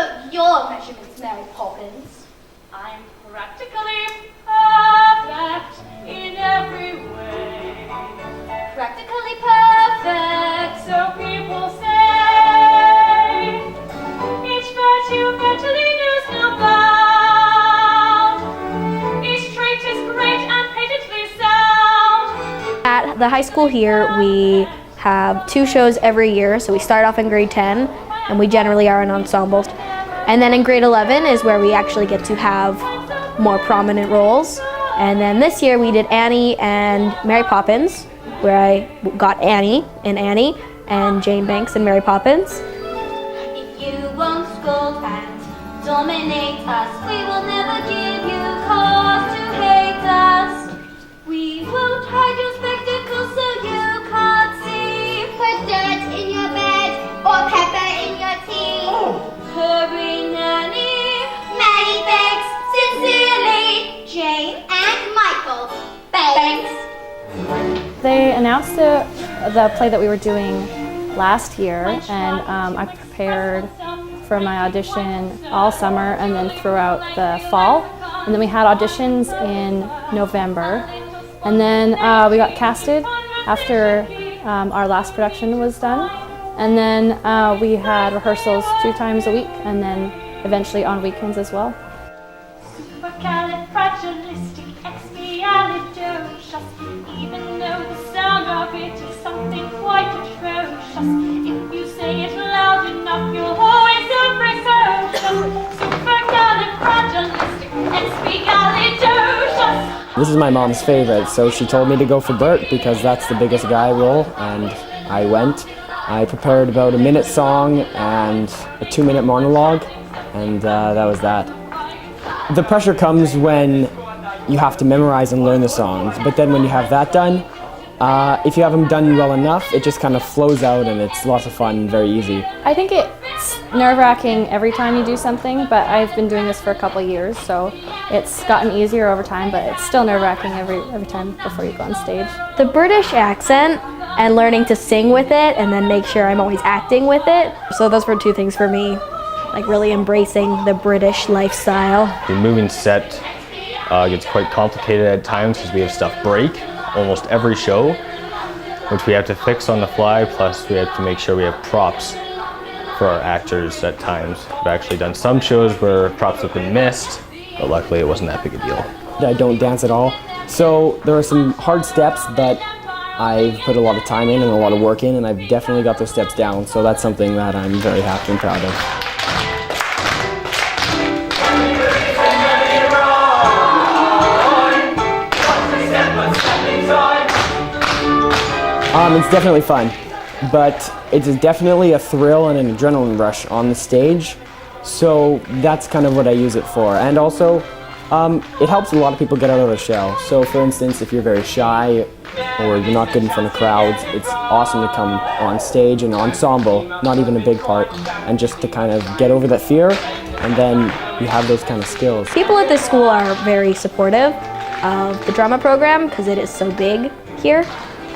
about your measurements, Mary Poppins? I'm practically perfect in every way. Practically perfect. So people say, each virtue virtually knows no bound. Each trait is great and patently sound. At the high school here, we have 2 shows every year. So we start off in grade 10, and we generally are an ensemble. And then in grade 11 is where we actually get to have more prominent roles. And then this year we did Annie and Mary Poppins, where I got Annie in Annie and Jane Banks in Mary Poppins. If you won't scold and dominate us, we will never give you cause to hate us. We won't hide your spectacles so you can't see. Put dirt in your bed or pepper in your tea. Hurry, Nanny. Maddie Banks, sincerely, Jane and Michael Banks. They announced the play that we were doing last year, and I prepared for my audition all summer and then throughout the fall. And then we had auditions in November. And then we got casted after our last production was done. And then we had rehearsals 2 times a week, and then eventually on weekends as well. Supercalifragilisticexpialidocious, even though the sound of it is something quite atrocious. If you say it loud enough, you'll always sound precocious. Supercalifragilisticexpialidocious. This is my mom's favorite, so she told me to go for Bert because that's the biggest guy role, and I went. I prepared about a minute song and a 2-minute monologue, and that was that. The pressure comes when you have to memorize and learn the songs, but then when you have that done, if you have them done well enough, it just kind of flows out and it's lots of fun and very easy. I think it's nerve-wracking every time you do something, but I've been doing this for a couple years, so it's gotten easier over time, but it's still nerve-wracking every time before you go on stage. The British accent and learning to sing with it and then make sure I'm always acting with it. So those were 2 things for me, like really embracing the British lifestyle. The moving set gets quite complicated at times because we have stuff break almost every show, which we have to fix on the fly, plus we have to make sure we have props for our actors at times. We've actually done some shows where props have been missed, but luckily it wasn't that big a deal. I don't dance at all, so there are some hard steps, but I've put a lot of time in and a lot of work in, and I've definitely got those steps down, so that's something that I'm very happy and proud of. It's definitely fun, but it's definitely a thrill and an adrenaline rush on the stage, so that's kind of what I use it for. And also, it helps a lot of people get out of their shell. So for instance, if you're very shy or you're not good in front of crowds, it's awesome to come on stage in an ensemble, not even a big part, and just to kind of get over that fear, and then you have those kind of skills. People at this school are very supportive of the drama program because it is so big here.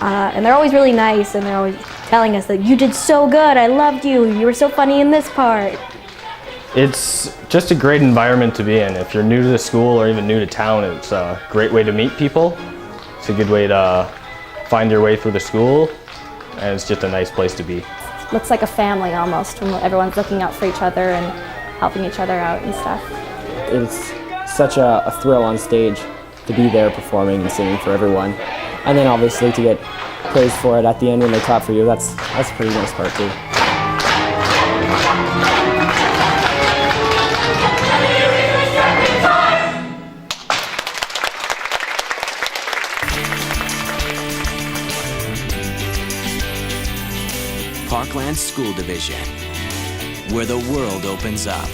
And they're always really nice, and they're always telling us that you did so good, I loved you, you were so funny in this part. It's just a great environment to be in. If you're new to the school or even new to town, it's a great way to meet people. It's a good way to find your way through the school, and it's just a nice place to be. It looks like a family almost, when everyone's looking out for each other and helping each other out and stuff. It's such a thrill on stage to be there performing and singing for everyone. And then obviously to get praised for it at the end when they clap for you, that's a pretty nice part too. Parkland School Division, where the world opens up.